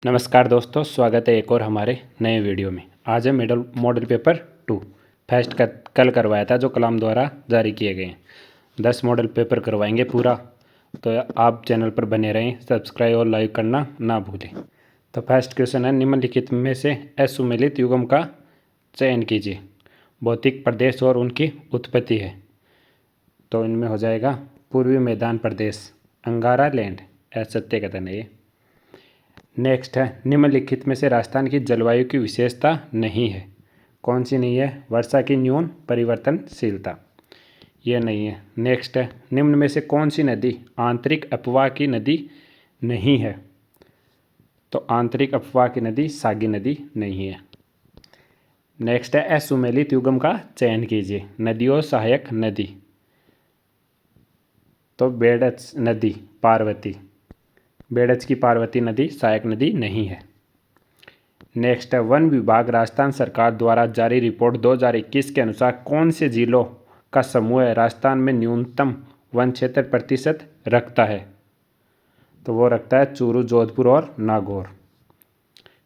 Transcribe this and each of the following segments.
नमस्कार दोस्तों, स्वागत है एक और हमारे नए वीडियो में। आज है मॉडल पेपर 2 फर्स्ट का कल करवाया था, जो कलाम द्वारा जारी किए गए हैं। 10 मॉडल पेपर करवाएंगे पूरा, तो आप चैनल पर बने रहें, सब्सक्राइब और लाइक करना ना भूलें। तो फर्स्ट क्वेश्चन है, निम्नलिखित में से असुमेलित युग्म का चयन कीजिए। भौतिक प्रदेश और उनकी उत्पत्ति है, तो इनमें हो जाएगा पूर्वी मैदान प्रदेश, अंगारा लैंड, सत्य कथन है ये। नेक्स्ट है, निम्नलिखित में से राजस्थान की जलवायु की विशेषता नहीं है। कौन सी नहीं है? वर्षा की न्यून परिवर्तनशीलता, यह नहीं है। नेक्स्ट है, निम्न में से कौन सी नदी आंतरिक अपवाह की नदी नहीं है? तो आंतरिक अपवाह की नदी सागी नदी नहीं है। नेक्स्ट है, असुमेलित युग्म का चयन कीजिए। नदियों सहायक नदी, तो बेड़च नदी, पार्वती, बेड़च की पार्वती नदी सहायक नदी नहीं है। नेक्स्ट है, वन विभाग राजस्थान सरकार द्वारा जारी रिपोर्ट 2021 के अनुसार कौन से जिलों का समूह राजस्थान में न्यूनतम वन क्षेत्र प्रतिशत रखता है? तो वो रखता है चूरू, जोधपुर और नागौर।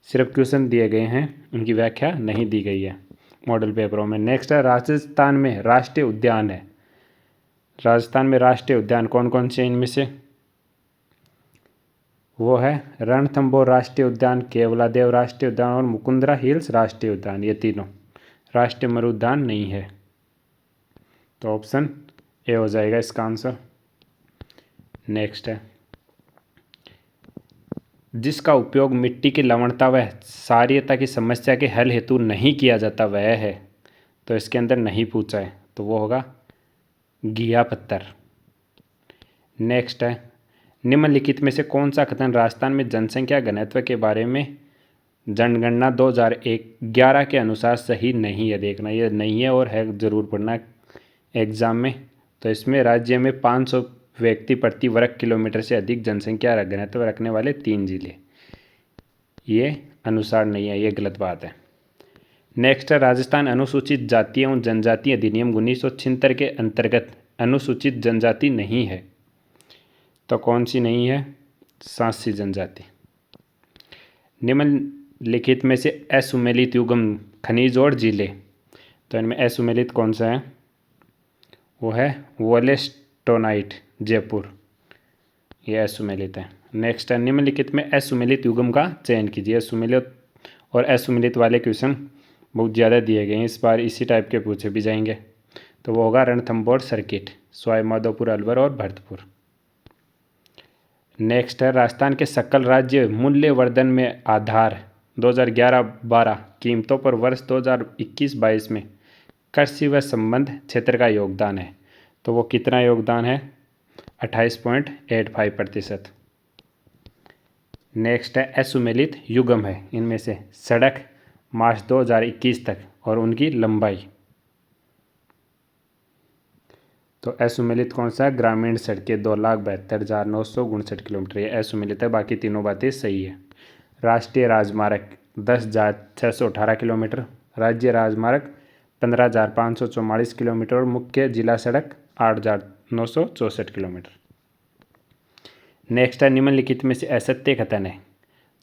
सिर्फ क्वेश्चन दिए गए हैं, उनकी व्याख्या नहीं दी गई है मॉडल पेपरों में। नेक्स्ट है, राजस्थान में राष्ट्रीय उद्यान है। राजस्थान में राष्ट्रीय उद्यान कौन कौन से? इनमें से वो है रणथंभौर राष्ट्रीय उद्यान, केवलादेव राष्ट्रीय उद्यान और मुकुंदरा हिल्स राष्ट्रीय उद्यान। ये तीनों राष्ट्रीय मरुद्यान नहीं है, तो ऑप्शन ए हो जाएगा इसका आंसर। नेक्स्ट है, जिसका उपयोग मिट्टी की लवणता व क्षारीयता की समस्या के हल हेतु नहीं किया जाता वह है? तो इसके अंदर नहीं पूछा है, तो वो होगा घिया पत्थर। नेक्स्ट है, निम्नलिखित में से कौन सा कथन राजस्थान में जनसंख्या घनत्व के बारे में जनगणना 2011 के अनुसार सही नहीं है? देखना, ये नहीं है और है, ज़रूर पढ़ना एग्जाम में। तो इसमें राज्य में 500 व्यक्ति प्रति वर्ग किलोमीटर से अधिक जनसंख्या घनत्व रखने वाले 3 जिले, ये अनुसार नहीं है, ये गलत बात है। नेक्स्ट है, राजस्थान अनुसूचित जाति एवं जनजाति अधिनियम 1976 के अंतर्गत अनुसूचित जनजाति नहीं है। तो कौन सी नहीं है? सांसी जनजाति। निम्नलिखित में से असुमेलित युग्म खनिज और जिले, तो इनमें असुमेलित कौन सा है? वो है वोलेस्टोनाइट, जयपुर, ये असुमेलित है। नेक्स्ट है, निम्नलिखित में असुमेलित युग्म का चयन कीजिए। असुमेलित और असुमेलित वाले क्वेश्चन बहुत ज़्यादा दिए गए हैं, इस बार इसी टाइप के पूछे भी जाएंगे। तो वो होगा रणथंभौर सर्किट, सवाई माधोपुर, अलवर और भरतपुर। नेक्स्ट है, राजस्थान के सकल राज्य मूल्यवर्धन में आधार 2011-12 कीमतों पर वर्ष 2021-22 में कृषि व संबंध क्षेत्र का योगदान है। तो वो कितना योगदान है? 28.85%। नेक्स्ट है, असुमेलित युग्म है। इनमें से सड़क मार्च 2021 तक और उनकी लंबाई, तो असुमेलित कौन सा है? ग्रामीण सड़कें 2,72,959 किलोमीटर, ये असुमेलित है, बाकी तीनों बातें सही है। राष्ट्रीय राजमार्ग 10,618 किलोमीटर, राज्य राजमार्ग 15,544 किलोमीटर और मुख्य जिला सड़क 8,964 किलोमीटर। नेक्स्ट है, निम्नलिखित में से असत्य कथन है।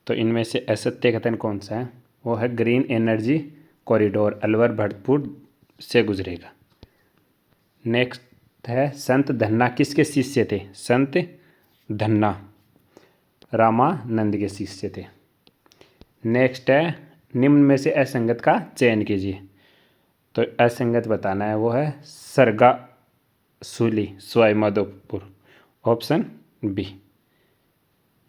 तो इनमें से असत्य कथन कौन सा है? वो है green energy corridor Alwar Bharatpur से गुजरेगा। नेक्स्ट है, संत धन्ना किसके शिष्य थे? संत धन्ना रामानंद के शिष्य थे। नेक्स्ट है, निम्न में से असंगत का चयन कीजिए। तो असंगत बताना है, वो है Sargasuli, Sawai Madhopur, option B.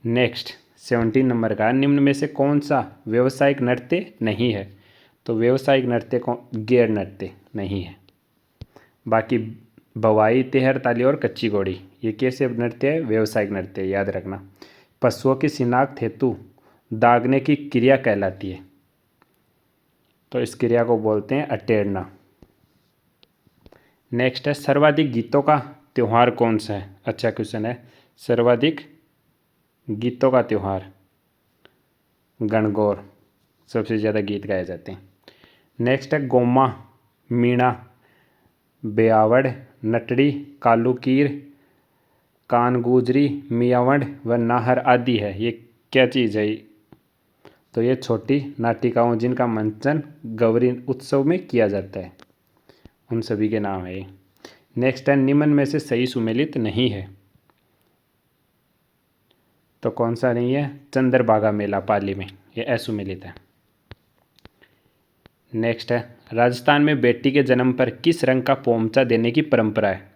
Next 17 number का, निम्न में से कौन सा व्यवसायिक नृत्य नहीं है? तो व्यवसायिक नृत्य गैर नृत्य नहीं है। बाकी बवाई, तेहर ताली और कच्ची घोड़ी, ये कैसे नृत्य है? व्यवसायिक नृत्य, याद रखना। पशुओं की शिनाख्त हेतु दागने की क्रिया कहलाती है, तो इस क्रिया को बोलते हैं अटेरना। नेक्स्ट है, सर्वाधिक गीतों का त्यौहार कौन सा है? अच्छा क्वेश्चन है। सर्वाधिक गीतों का त्यौहार गणगौर, सबसे ज़्यादा गीत गाए जाते हैं। नेक्स्ट है, गोमा, मीणा, ब्यावड़, नटड़ी, कालूकीर, कानगुजरी, मियावड़ व नाहर आदि है। ये क्या चीज़ है? तो ये छोटी नाटिकाओं जिनका मंचन गौरी उत्सव में किया जाता है, उन सभी के नाम है ये। नेक्स्ट है, निम्न में से सही सुमेलित नहीं है, तो कौन सा नहीं है? चंद्रभागा मेला पाली में, ये असुमेलित है। नेक्स्ट है, राजस्थान में बेटी के जन्म पर किस रंग का पोमचा देने की परंपरा है?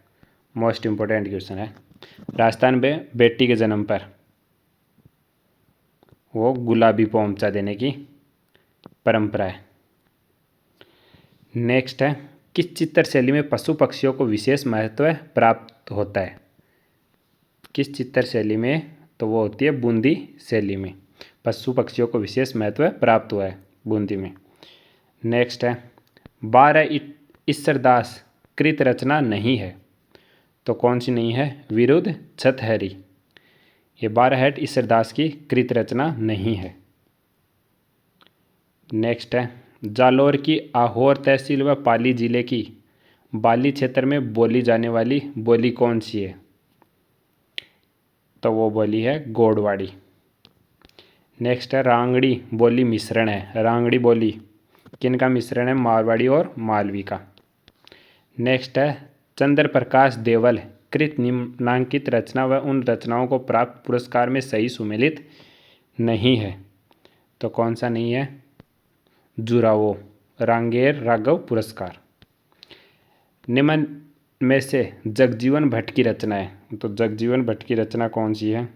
मोस्ट इंपॉर्टेंट क्वेश्चन है। राजस्थान में बेटी के जन्म पर वो गुलाबी पोमचा देने की परंपरा है। नेक्स्ट है, किस चित्र शैली में पशु पक्षियों को विशेष महत्व प्राप्त होता है? किस चित्र शैली में? तो वो होती है बूंदी शैली में, पशु पक्षियों को विशेष महत्व प्राप्त हुआ है बूंदी में। नेक्स्ट है, 12 ईसरदास कृत रचना नहीं है, तो कौन सी नहीं है? विरुद्ध छतहरी, ये 12 ईसरदास की कृत रचना नहीं है। नेक्स्ट है, जालौर की आहोर तहसील व पाली जिले की बाली क्षेत्र में बोली जाने वाली बोली कौन सी है? तो वो बोली है गोडवाड़ी। नेक्स्ट है, रांगड़ी बोली मिश्रण है, रांगड़ी बोली किनका मिश्रण है? मारवाड़ी और मालवी का। नेक्स्ट है, चंद्र प्रकाश देवल कृत निम्नांकित रचना व उन रचनाओं को प्राप्त पुरस्कार में सही सुमेलित नहीं है, तो कौन सा नहीं है? जुरावो रांगेर राघव पुरस्कार। निम्न में से जगजीवन भट्ट की रचना है, तो जगजीवन भट्ट की रचना कौन सी है?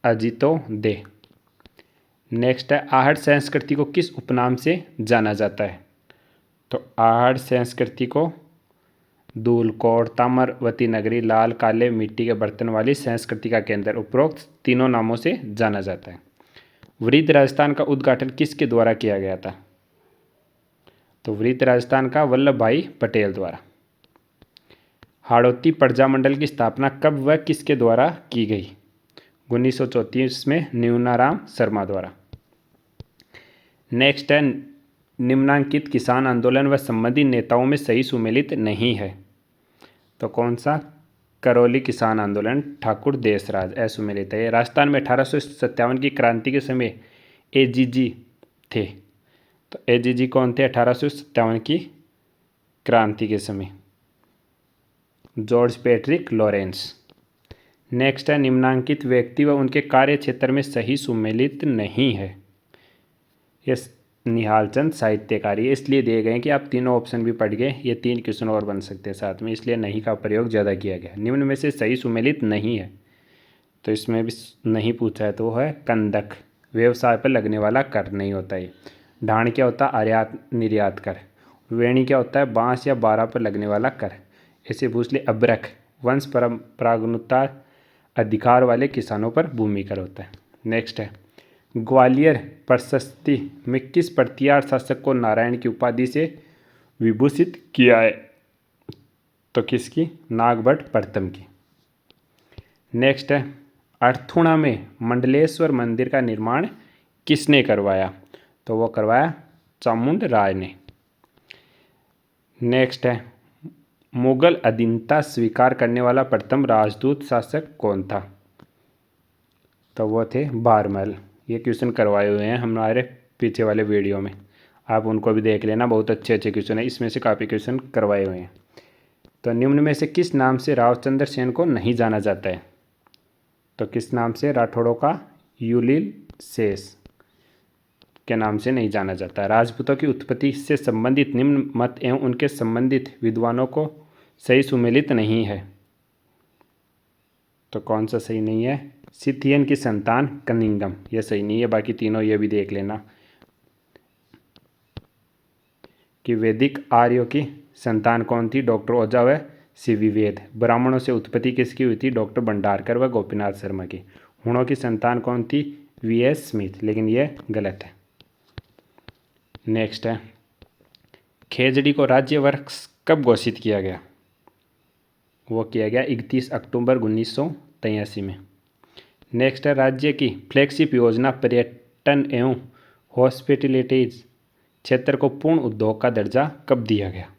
अजितो दे। नेक्स्ट है, आहड़ संस्कृति को किस उपनाम से जाना जाता है? तो आहड़ संस्कृति को धूलकोट, ताम्रवती नगरी, लाल काले मिट्टी के बर्तन वाली संस्कृति का केंद्र, उपरोक्त तीनों नामों से जाना जाता है। वृद्ध राजस्थान का उद्घाटन किसके द्वारा किया गया था? तो वृद्ध राजस्थान का वल्लभ भाई पटेल द्वारा। हाड़ौती प्रजामंडल की स्थापना कब व किसके द्वारा की गई? 1934 में न्यूनाराम शर्मा द्वारा। नेक्स्ट है, निम्नांकित किसान आंदोलन व संबंधित नेताओं में सही सुमेलित नहीं है, तो कौन सा? करौली किसान आंदोलन, ठाकुर देशराज, असुमेलित है। राजस्थान में 1857 की क्रांति के समय एजीजी थे, तो एजीजी कौन थे 1857 की क्रांति के समय? George Patrick Lawrence. नेक्स्ट है, निम्नांकित व्यक्ति व उनके कार्य क्षेत्र में सही सुमेलित नहीं है, ये निहाल चंद साहित्यकारी, इसलिए दिए गए कि आप तीनों ऑप्शन भी पढ़ गए, ये 3 क्वेश्चन और बन सकते हैं साथ में, इसलिए नहीं का प्रयोग ज़्यादा किया गया। निम्न में से सही सुमेलित नहीं है, तो इसमें भी नहीं पूछा है, तो वो है कंदक, व्यवसाय पर लगने वाला कर नहीं होता है। ढाण क्या होता है? आयात निर्यात कर। वेणी क्या होता है? बांस या बारह पर लगने वाला कर। ऐसे पूछ ले अबरख, वंश परंपरागनुता अधिकार वाले किसानों पर भूमि कर होता है। नेक्स्ट है, ग्वालियर प्रशस्ति में किस प्रतिहार शासक को नारायण की उपाधि से विभूषित किया है? तो किसकी? नागभट्ट प्रथम की। नेक्स्ट है, अर्थुणा में मंडलेश्वर मंदिर का निर्माण किसने करवाया? तो वो करवाया चामुंड राय ने। नेक्स्ट है, मुगल अधीनता स्वीकार करने वाला प्रथम राजदूत शासक कौन था? तो वो थे बारमल। ये क्वेश्चन करवाए हुए हैं हमारे पीछे वाले वीडियो में, आप उनको भी देख लेना, बहुत अच्छे अच्छे क्वेश्चन है, इसमें से काफ़ी क्वेश्चन करवाए हुए हैं। तो निम्न में से किस नाम से रावचंद्र सेन को नहीं जाना जाता है? तो किस नाम से? राठौड़ों का यूलिल शेष के नाम से नहीं जाना जाता। राजपूतों की उत्पत्ति से संबंधित निम्न मत एवं उनके संबंधित विद्वानों को सही सुमेलित नहीं है, तो कौन सा सही नहीं है? सिथियन की संतान कनिंगम, ये सही नहीं है। बाकी तीनों ये भी देख लेना कि वैदिक आर्यों की संतान कौन थी? डॉक्टर ओझा व सिविवेद। ब्राह्मणों से उत्पत्ति किसकी हुई थी? डॉक्टर भंडारकर व गोपीनाथ शर्मा की। हुणों की संतान कौन थी? वीएस स्मिथ, लेकिन ये गलत है। नेक्स्ट है, खेजड़ी को राज्य वर्ष कब घोषित किया गया? वो किया गया 31 अक्टूबर 1983 में। नेक्स्ट है, राज्य की फ्लैगशिप योजना पर्यटन एवं हॉस्पिटलिटीज क्षेत्र को पूर्ण उद्योग का दर्जा कब दिया गया?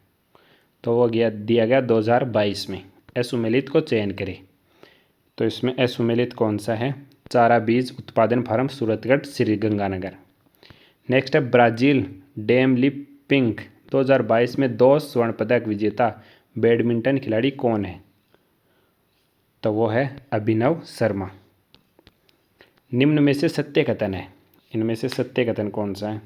तो वो दिया गया 2022 में। असुमेलित को चयन करें, तो इसमें असुमेलित कौन सा है? चारा बीज उत्पादन फार्म सूरतगढ़ श्रीगंगानगर। नेक्स्ट है ब्राज़ील डेमलिपिंग 2022 में 2 स्वर्ण पदक विजेता बैडमिंटन खिलाड़ी कौन है? तो वो है अभिनव शर्मा। निम्न में से सत्य कथन है, इनमें से सत्य कथन कौन सा है?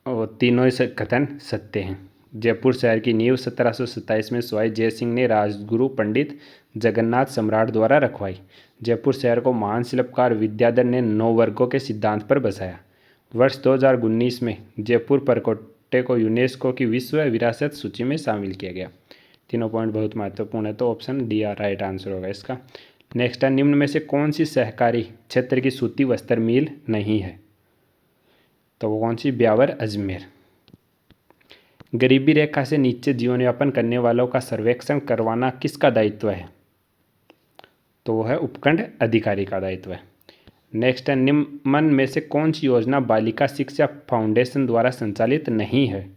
और तीनों ही कथन सत्य हैं। जयपुर शहर की नींव 1727 में स्वाई जय सिंह ने राजगुरु पंडित जगन्नाथ सम्राट द्वारा रखवाई। जयपुर शहर को महान शिल्पकार विद्याधर ने 9 वर्गों के सिद्धांत पर बसाया। वर्ष 2019 में जयपुर परकोटे को यूनेस्को की विश्व विरासत सूची में शामिल किया गया। तीनों पॉइंट बहुत महत्वपूर्ण है, तो ऑप्शन डी राइट आंसर होगा इसका। नेक्स्ट है, निम्न में से कौन सी सहकारी क्षेत्र की सूती वस्त्र मिल नहीं है? तो वो कौन सी? ब्यावर अजमेर। गरीबी रेखा से नीचे जीवन यापन करने वालों का सर्वेक्षण करवाना किसका दायित्व है? तो वो है उपखंड अधिकारी का दायित्व है। नेक्स्ट है, निम्न में से कौन सी योजना बालिका शिक्षा फाउंडेशन द्वारा संचालित नहीं है?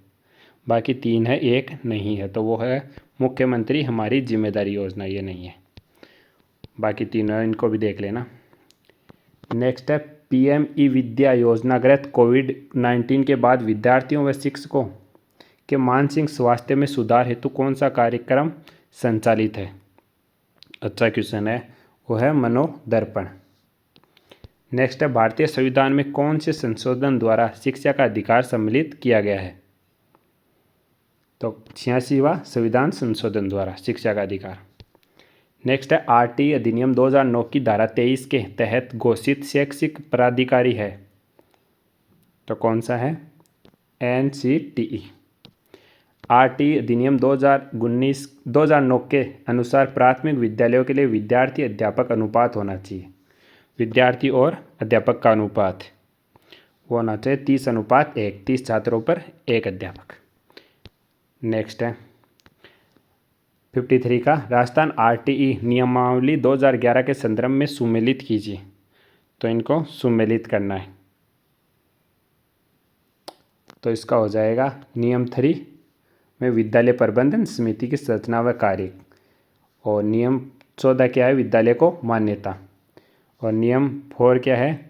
बाकी 3 है, 1 नहीं है, तो वो है मुख्यमंत्री हमारी जिम्मेदारी योजना, ये नहीं है। बाकी 3 है, इनको भी देख लेना। नेक्स्ट है, पीएम ई विद्या योजनाग्रस्त कोविड-19 के बाद विद्यार्थियों व शिक्षकों के मानसिक स्वास्थ्य में सुधार हेतु कौन सा कार्यक्रम संचालित है? अच्छा क्वेश्चन है, वो है मनोदर्पण। नेक्स्ट है, भारतीय संविधान में कौन से संशोधन द्वारा शिक्षा का अधिकार सम्मिलित किया गया है? तो 86वां संविधान संशोधन द्वारा शिक्षा का अधिकार। नेक्स्ट है, आरटी अधिनियम 2009 की धारा 23 के तहत घोषित शैक्षिक प्राधिकारी है, तो कौन सा है? एनसीटीई। आरटी अधिनियम 2009 के अनुसार प्राथमिक विद्यालयों के लिए विद्यार्थी अध्यापक अनुपात होना चाहिए। विद्यार्थी और अध्यापक का अनुपात वो होना चाहिए 30:1, 30 छात्रों पर 1 अध्यापक। नेक्स्ट है 53 का, राजस्थान आरटीई नियमावली 2011 के संदर्भ में सुमेलित कीजिए, तो इनको सुमेलित करना है, तो इसका हो जाएगा नियम 3 में विद्यालय प्रबंधन समिति की संरचना व कार्य, और नियम 14 क्या है? विद्यालय को मान्यता, और नियम 4 क्या है?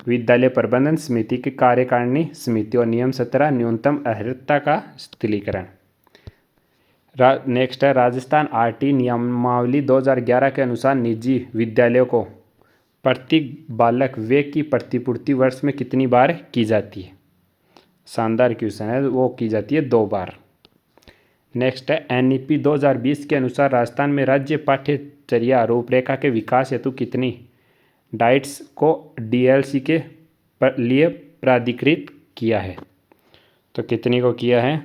विद्यालय प्रबंधन समिति की कार्यकारिणी समिति, और नियम 17 न्यूनतम अर्हता का स्थिरीकरण। नेक्स्ट है, राजस्थान आरटी नियमावली 2011 के अनुसार निजी विद्यालयों को प्रत्येक बालक व्यय की प्रतिपूर्ति वर्ष में कितनी बार की जाती है? शानदार क्वेश्चन है, वो की जाती है 2 बार। नेक्स्ट है, एनईपी 2020 के अनुसार राजस्थान में राज्य पाठ्यचर्या रूपरेखा के विकास हेतु कितनी डाइट्स को डीएलसी के लिए प्राधिकृत किया है? तो कितनी को किया है?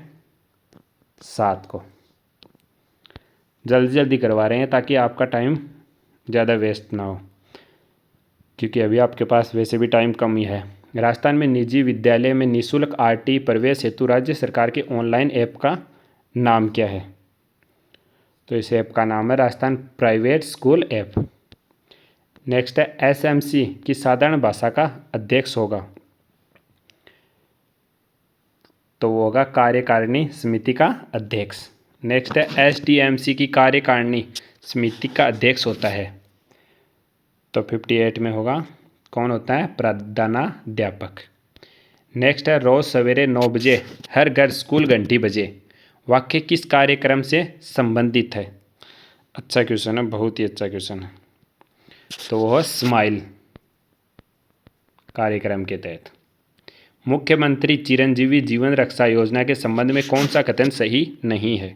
7 को। जल्दी जल्दी करवा रहे हैं ताकि आपका टाइम ज़्यादा वेस्ट ना हो, क्योंकि अभी आपके पास वैसे भी टाइम कम ही है। राजस्थान में निजी विद्यालय में निःशुल्क आरटी प्रवेश हेतु राज्य सरकार के ऑनलाइन ऐप का नाम क्या है? तो इस ऐप का नाम है Rajasthan private school app. Next है, एसएमसी की साधारण भाषा का अध्यक्ष होगा, तो वो होगा कार्यकारिणी समिति का अध्यक्ष। नेक्स्ट है, एसटीएमसी की कार्यकारिणी समिति का अध्यक्ष होता है, तो 58 में होगा, कौन होता है? प्रधानाध्यापक। नेक्स्ट है, रोज सवेरे 9 बजे हर घर स्कूल घंटी बजे वाक्य किस कार्यक्रम से संबंधित है? अच्छा क्वेश्चन है, बहुत ही अच्छा क्वेश्चन है, तो वह स्माइल कार्यक्रम के तहत। मुख्यमंत्री चिरंजीवी जीवन रक्षा योजना के संबंध में कौन सा कथन सही नहीं है?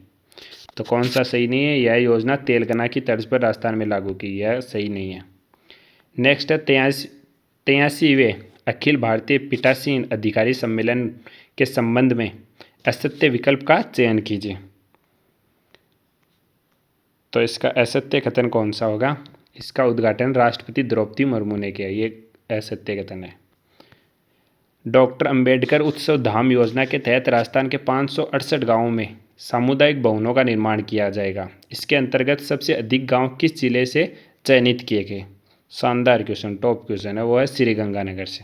तो कौन सा सही नहीं है? यह योजना तेलंगाना की तर्ज पर राजस्थान में लागू की, यह सही नहीं है। नेक्स्ट है, 83वें अखिल भारतीय पीठासीन अधिकारी सम्मेलन के संबंध में असत्य विकल्प का चयन कीजिए, तो इसका असत्य कथन कौन सा होगा? इसका उद्घाटन राष्ट्रपति द्रौपदी मुर्मू ने किया, ये असत्य कथन है। डॉक्टर अंबेडकर उत्सव धाम योजना के तहत राजस्थान के 568 गाँवों में सामुदायिक भवनों का निर्माण किया जाएगा। इसके अंतर्गत सबसे अधिक गांव किस जिले से चयनित किए गए? शानदार क्वेश्चन, टॉप क्वेश्चन है, वो है श्रीगंगानगर से।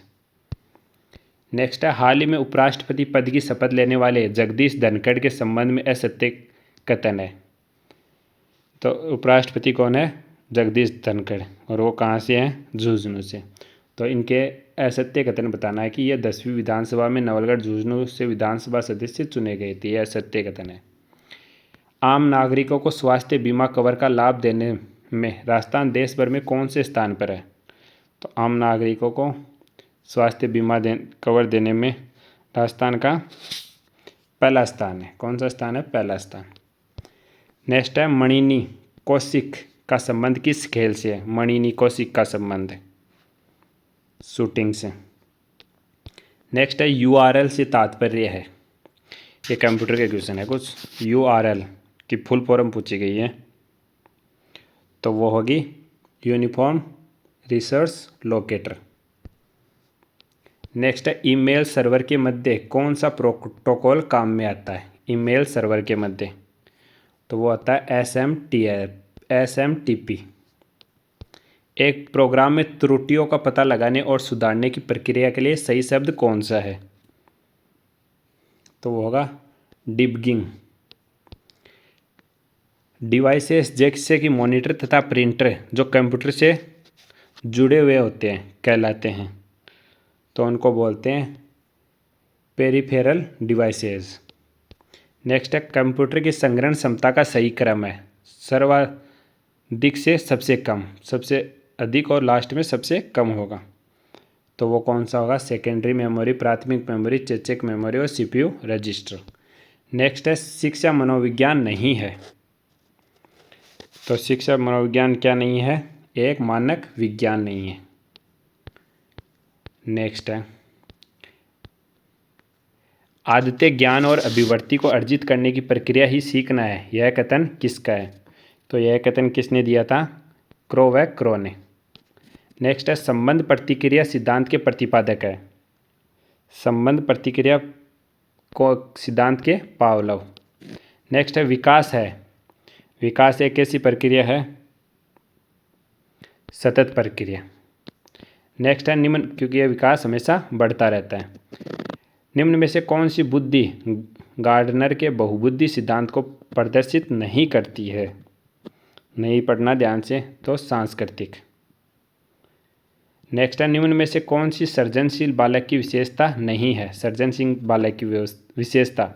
नेक्स्ट है, हाल ही में उपराष्ट्रपति पद की शपथ लेने वाले जगदीश धनखड़ के संबंध में असत्य कथन है। तो उपराष्ट्रपति कौन है? जगदीश धनखड़, और वो कहाँ से हैं? झुंझुनू से। तो इनके असत्य कथन बताना है कि यह 10वीं विधानसभा में नवलगढ़ झुंझुनू से विधानसभा सदस्य चुने गए थे। यह असत्य कथन है। आम नागरिकों को स्वास्थ्य बीमा कवर का लाभ देने में राजस्थान देश भर में कौन से स्थान पर है? तो आम नागरिकों को स्वास्थ्य बीमा कवर देने में राजस्थान का पहला स्थान है। कौन सा स्थान है? पहला स्थान। नेक्स्ट है मणिनी कौशिक का संबंध किस खेल से है? मणिनी कौशिक का संबंध शूटिंग से। नेक्स्ट है यूआरएल से तात्पर्य है। ये कंप्यूटर के क्वेश्चन है कुछ। यूआरएल की फुल फॉर्म पूछी गई है, तो वो होगी यूनिफॉर्म रिसोर्स लोकेटर। नेक्स्ट है ईमेल सर्वर के मध्य कौन सा प्रोटोकॉल काम में आता है? ईमेल सर्वर के मध्य, तो वो आता है SMTP। एक प्रोग्राम में त्रुटियों का पता लगाने और सुधारने की प्रक्रिया के लिए सही शब्द कौन सा है? तो वो होगा डिबगिंग। डिवाइसेस जैसे कि मॉनिटर तथा प्रिंटर जो कंप्यूटर से जुड़े हुए होते हैं कहलाते हैं, तो उनको बोलते हैं पेरिफेरल डिवाइसेस। नेक्स्ट है कंप्यूटर की संग्रहण क्षमता का सही क्रम है सर्वाधिक से सबसे कम, सबसे अधिक और लास्ट में सबसे कम होगा, तो वो कौन सा होगा? सेकेंडरी मेमोरी, प्राथमिक मेमोरी, चेचक मेमोरी और CPU रजिस्टर। नेक्स्ट है शिक्षा मनोविज्ञान नहीं है, तो शिक्षा मनोविज्ञान क्या नहीं है? एक मानक विज्ञान नहीं है। नेक्स्ट है आदित्य ज्ञान और अभिव्यक्ति को अर्जित करने की प्रक्रिया ही सीखना है, यह कथन किसका है? तो यह कथन किसने दिया था? क्रो व क्रो ने। नेक्स्ट है संबंध प्रतिक्रिया सिद्धांत के प्रतिपादक है। संबंध प्रतिक्रिया को सिद्धांत के पावलोव। नेक्स्ट है विकास है। विकास एक ऐसी प्रक्रिया है, सतत प्रक्रिया। नेक्स्ट है निम्न, क्योंकि यह विकास हमेशा बढ़ता रहता है। निम्न में से कौन सी बुद्धि गार्डनर के बहुबुद्धि सिद्धांत को प्रदर्शित नहीं करती है? नहीं पढ़ना ध्यान से, तो सांस्कृतिक। नेक्स्ट है निम्न में से कौन सी सृजनशील बालक की विशेषता नहीं है? सृजनशील बालक की विशेषता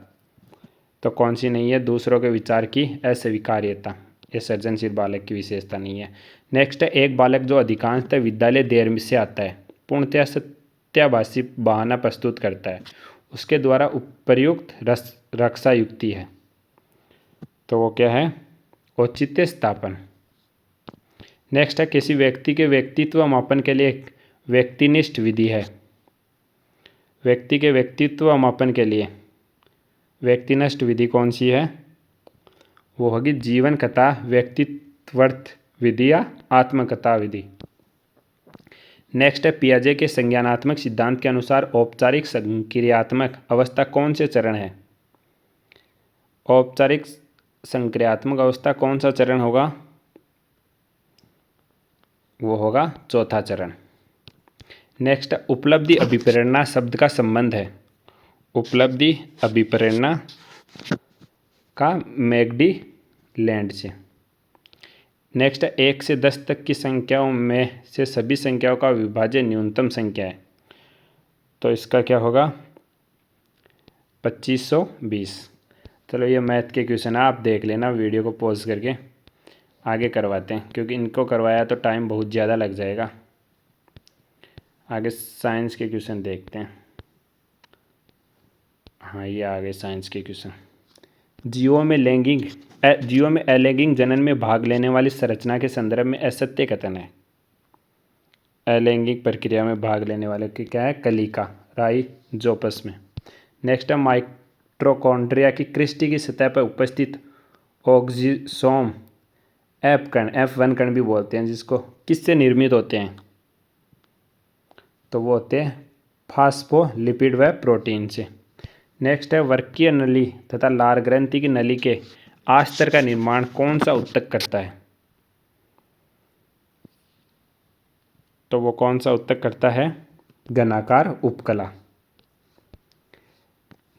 तो कौन सी नहीं है? दूसरों के विचार की अस्वीकार्यता, ये सृजनशील बालक की विशेषता नहीं है। नेक्स्ट है एक बालक जो अधिकांशतः विद्यालय देर से आता है, पूर्णतः सत्याभासी बहाना प्रस्तुत करता है, उसके द्वारा उपर्युक्त रक्षा युक्ति है, तो वो क्या है? औचित्य स्थापन। नेक्स्ट है किसी व्यक्ति के व्यक्तित्व मापन के लिए एक व्यक्तिनिष्ठ विधि है। व्यक्ति के व्यक्तित्व मापन के लिए व्यक्तिनिष्ठ विधि कौन सी है? वो होगी जीवन कथा व्यक्तित्वर्थ विधि या आत्मकथा विधि। नेक्स्ट है पियाजे के संज्ञानात्मक सिद्धांत के अनुसार औपचारिक संक्रियात्मक अवस्था कौन से चरण है? औपचारिक संक्रियात्मक अवस्था कौन सा चरण होगा? वो होगा चौथा चरण। नेक्स्ट उपलब्धि अभिप्रेरणा शब्द का संबंध है। उपलब्धि अभिप्रेरणा का मैगडी लैंड से। नेक्स्ट 1 से 10 तक की संख्याओं में से सभी संख्याओं का विभाज्य न्यूनतम संख्या है, तो इसका क्या होगा? 2520। चलो ये मैथ के क्वेश्चन है, आप देख लेना, वीडियो को पॉज करके आगे करवाते हैं, क्योंकि इनको करवाया तो टाइम बहुत ज़्यादा लग जाएगा। आगे साइंस के क्वेश्चन देखते हैं। हाँ ये आ गए साइंस के क्वेश्चन। जीवों में अलैंगिक जनन में भाग लेने वाली संरचना के संदर्भ में असत्य कथन है। अलैंगिक प्रक्रिया में भाग लेने वाले की क्या है? कलिका राइजोपस में। नेक्स्ट है माइटोकॉन्ड्रिया की क्रिस्टी की सतह पर उपस्थित ऑक्सीसोम F1 कण भी बोलते हैं, जिसको किससे निर्मित होते हैं? तो वो होते हैं फास्फोलिपिड व प्रोटीन से। नेक्स्ट है वर्कीय नली तथा लार ग्रंथि की नली के आस्तर का निर्माण कौन सा ऊतक करता है? तो वो कौन सा ऊतक करता है? घनाकार उपकला।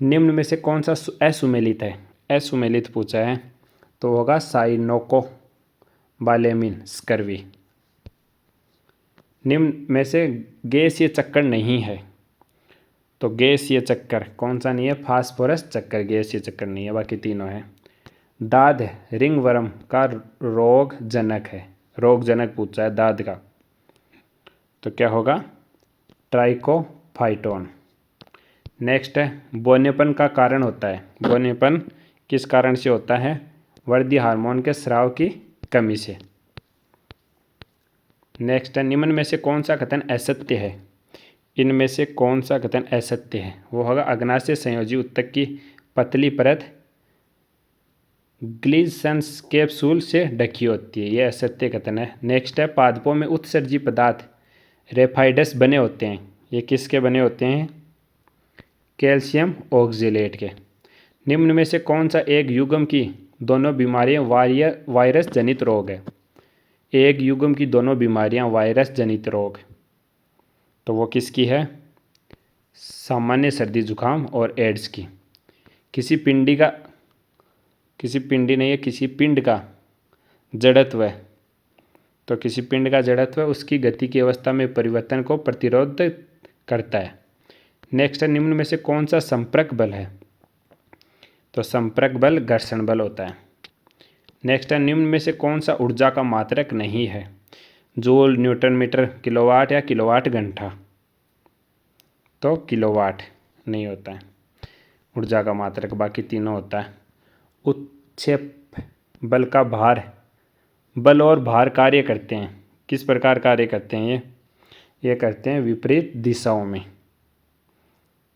निम्न में से कौन सा असुमेलित है? असुमेलित पूछा है, तो होगा साइनोको बालेमिन, स्कर्वी। निम्न में से गैसीय चक्कर नहीं है, तो गैसीय चक्कर कौन सा नहीं है? फास्फोरस चक्कर गैसीय चक्कर नहीं है, बाकी तीनों है। दाद रिंगवर्म का रोगजनक है, रोगजनक पूछा है दाद का, तो क्या होगा? ट्राइकोफाइटोन। नेक्स्ट है बौनेपन का कारण होता है। बौनेपन किस कारण से होता है? वृद्धि हार्मोन के स्राव की कमी से। नेक्स्ट है निम्न में से कौन सा कथन असत्य है? इनमें से कौन सा कथन असत्य है? वो होगा अग्नाशय संयोजी ऊतक की पतली परत ग्लिसन्स कैप्सूल से ढकी होती है, ये असत्य कथन है। नेक्स्ट है पादपों में उत्सर्जी पदार्थ रेफाइडस बने होते हैं, ये किसके बने होते हैं? कैल्शियम ऑक्जेलेट के। निम्न में से कौन सा एक युग्म की दोनों बीमारियां वायरस जनित रोग है? एक युग्म की दोनों बीमारियां वायरस जनित रोग, तो वो किसकी है? सामान्य सर्दी जुकाम और एड्स की। किसी पिंड नहीं है, किसी पिंड का जड़त्व है, तो किसी पिंड का जड़त्व उसकी गति की अवस्था में परिवर्तन को प्रतिरोध करता है। नेक्स्ट है निम्न में से कौन सा संपर्क बल है? तो संपर्क बल घर्षण बल होता है। नेक्स्ट है निम्न में से कौन सा ऊर्जा का मात्रक नहीं है? जूल, न्यूटन मीटर, किलोवाट या किलोवाट घंटा, तो किलोवाट नहीं होता है ऊर्जा का मात्रक, बाकी तीनों होता है। उत्क्षेप बल का भार, बल और भार कार्य करते हैं, किस प्रकार कार्य करते हैं? ये करते हैं विपरीत दिशाओं में।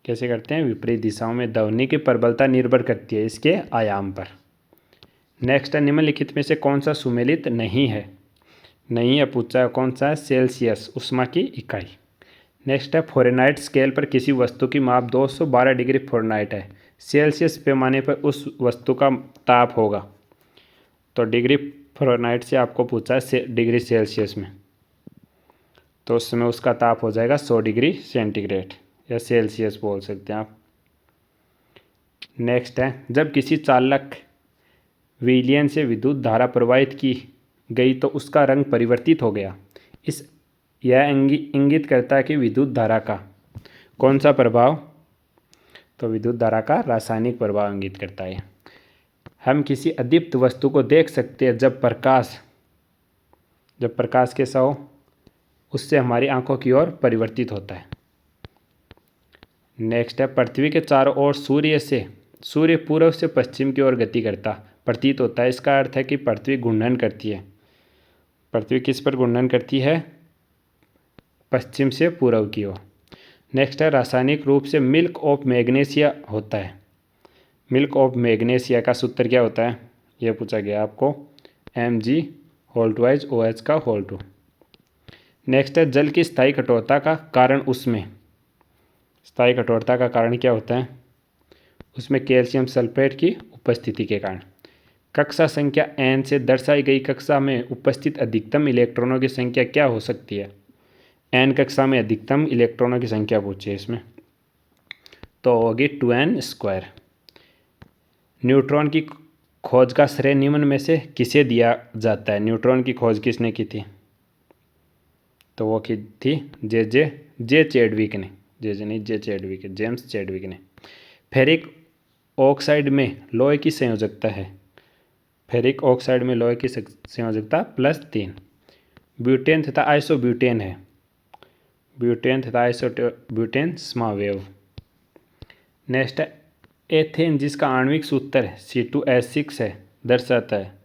कैसे करते हैं? विपरीत दिशाओं में। ध्वनि की प्रबलता निर्भर करती है इसके आयाम पर। नेक्स्ट है निम्नलिखित में से कौन सा सुमेलित नहीं है? नहीं है पूछा है, कौन सा है? सेल्सियस, ऊष्मा की इकाई। नेक्स्ट है फ़ारेनहाइट स्केल पर किसी वस्तु की माप 212 डिग्री फ़ारेनहाइट है, सेल्सियस पैमाने पर उस वस्तु का ताप होगा, तो डिग्री फ़ारेनहाइट से आपको पूछा है डिग्री सेल्सियस में, तो उस समय उसका ताप हो जाएगा 100 डिग्री सेंटीग्रेड या सेल्सियस बोल सकते हैं आप। नेक्स्ट है जब किसी चालक विलयन से विद्युत धारा प्रवाहित की गई तो उसका रंग परिवर्तित हो गया। यह इंगित करता है कि विद्युत धारा का कौन सा प्रभाव? तो विद्युत धारा का रासायनिक प्रभाव इंगित करता है। हम किसी अदीप्त वस्तु को देख सकते हैं जब प्रकाश कैसा हो, उससे हमारी आंखों की ओर परिवर्तित होता है। नेक्स्ट है पृथ्वी के चारों ओर सूर्य पूर्व से पश्चिम की ओर गति करता प्रतीत होता है। इसका अर्थ है कि पृथ्वी घूर्णन करती है। पृथ्वी किस पर घूर्णन करती है? पश्चिम से पूर्व की ओर। नेक्स्ट है रासायनिक रूप से मिल्क ऑफ मैग्नीशिया होता है। मिल्क ऑफ मैग्नीशिया का सूत्र क्या होता है? यह पूछा गया आपको, Mg/OH का होल 2। नेक्स्ट है जल की स्थायी कठोरता का कारण स्थायी कठोरता का कारण क्या होता है? उसमें कैल्शियम सल्फेट की उपस्थिति के कारण। कक्षा संख्या n से दर्शाई गई कक्षा में उपस्थित अधिकतम इलेक्ट्रॉनों की संख्या क्या हो सकती है? n कक्षा में अधिकतम इलेक्ट्रॉनों की संख्या पूछी है इसमें, तो होगी 2n²। न्यूट्रॉन की खोज का श्रेय निम्न में से किसे दिया जाता है? न्यूट्रॉन की खोज किसने की थी? तो वो की थी जेम्स चैडविक ने। फेरिक ऑक्साइड में लोहे की संयोजकता है। फेरिक ऑक्साइड में लोहे की संयोजकता +3। ब्यूटेन तथा आइसोब्यूटेन है। ब्यूटेन तथा आइसोब्यूटेन समावेव। नेक्स्ट है एथेन जिसका आणविक सूत्र C2H6 है दर्शाता है,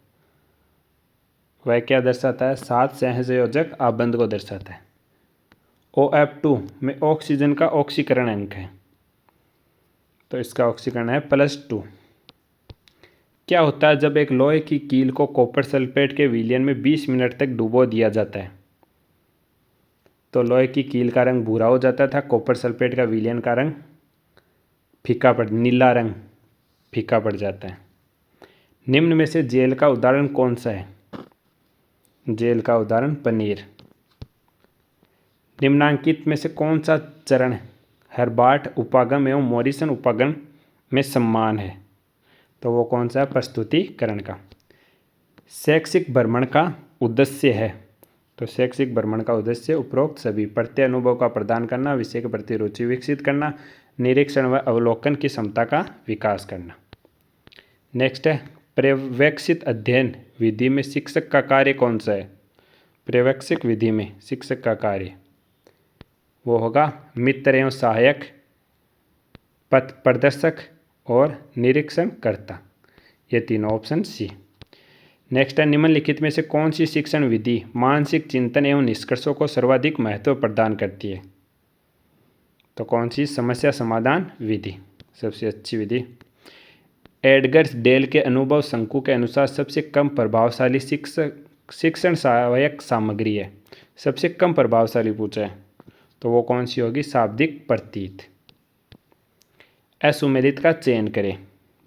वह क्या दर्शाता है? 7 सहसंयोजक आबंध को दर्शाता है। OF2 में ऑक्सीजन का ऑक्सीकरण अंक है, तो इसका ऑक्सीकरण है +2। क्या होता है जब एक लोहे की कील को कॉपर सल्फेट के विलयन में 20 मिनट तक डुबो दिया जाता है? तो लोहे की कील का रंग भूरा हो जाता था, कॉपर सल्फेट का विलयन का रंग नीला रंग फीका पड़ जाता है। निम्न में से जेल का उदाहरण कौन सा है? जेल का उदाहरण पनीर। निम्नांकित में से कौन सा चरण हर्बार्ट उपागम एवं मॉरिसन उपागम में समान है? तो वो कौन सा है? प्रस्तुतिकरण का। शैक्षिक भ्रमण का उद्देश्य है। तो शैक्षिक भ्रमण का उद्देश्य उपरोक्त सभी प्रत्यय अनुभव का प्रदान करना, विषय के प्रति रुचि विकसित करना, निरीक्षण व अवलोकन की क्षमता का विकास करना। नेक्स्ट है पर्यवेक्षित अध्ययन विधि में शिक्षक का कार्य कौन सा है? पर्यवेक्षक विधि में शिक्षक का कार्य वो होगा मित्र एवं सहायक, पथ प्रदर्शक और निरीक्षण करता। ये तीनों ऑप्शन सी। नेक्स्ट है निम्नलिखित में से कौन सी शिक्षण विधि मानसिक चिंतन एवं निष्कर्षों को सर्वाधिक महत्व प्रदान करती है? तो कौन सी? समस्या समाधान विधि सबसे अच्छी विधि। एडगर्स डेल के अनुभव शंकु के अनुसार सबसे कम प्रभावशाली शिक्षण सहायक सामग्री है। सबसे कम प्रभावशाली पूछा है तो वो कौन सी होगी? शाब्दिक प्रतीत। असुमेलित का चयन करें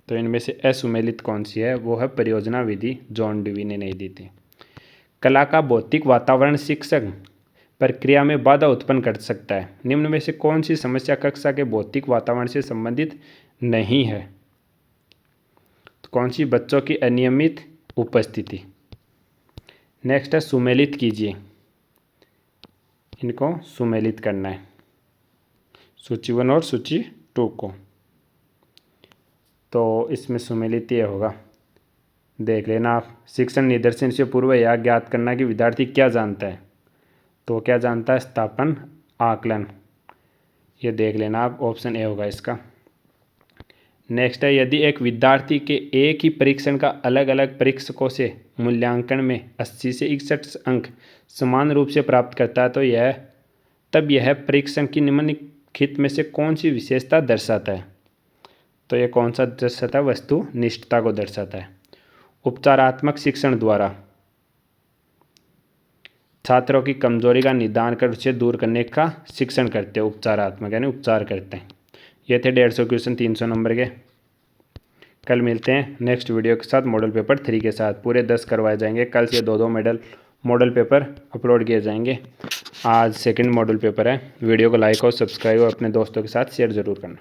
तो इनमें से असुमेलित कौन सी है? वो है परियोजना विधि, जॉन डेवी ने नहीं दी थी। कला का भौतिक वातावरण शिक्षण प्रक्रिया में बाधा उत्पन्न कर सकता है। निम्न में से कौन सी समस्या कक्षा के भौतिक वातावरण से संबंधित नहीं है? तो कौन सी? बच्चों की अनियमित उपस्थिति। नेक्स्ट है सुमेलित कीजिए, इनको सुमेलित करना है सूची 1 और सूची 2 को। तो इसमें सुमेलित ये होगा, देख लेना आप। शिक्षण निदर्शन से पूर्व यह ज्ञात करना कि विद्यार्थी क्या जानता है। तो क्या जानता है? स्थापन आकलन। ये देख लेना आप, ऑप्शन ए होगा इसका। नेक्स्ट है यदि एक विद्यार्थी के एक ही परीक्षण का अलग अलग परीक्षकों से मूल्यांकन में 80 से 61 अंक समान रूप से प्राप्त करता है तो यह परीक्षण की निम्नलिखित में से कौन सी विशेषता दर्शाता है? तो यह कौन सा दर्शाता है? वस्तुनिष्ठता को दर्शाता है। उपचारात्मक शिक्षण द्वारा छात्रों की कमजोरी का निदान कर उसे दूर करने का शिक्षण करते हैं। उपचारात्मक यानी उपचार करते हैं। ये थे 150 क्वेश्चन 300 नंबर के। कल मिलते हैं नेक्स्ट वीडियो के साथ मॉडल पेपर 3 के साथ। पूरे 10 करवाए जाएंगे। कल से 2-2 मॉडल पेपर अपलोड किए जाएंगे। आज सेकंड मॉडल पेपर है। वीडियो को लाइक और सब्सक्राइब और अपने दोस्तों के साथ शेयर ज़रूर करना।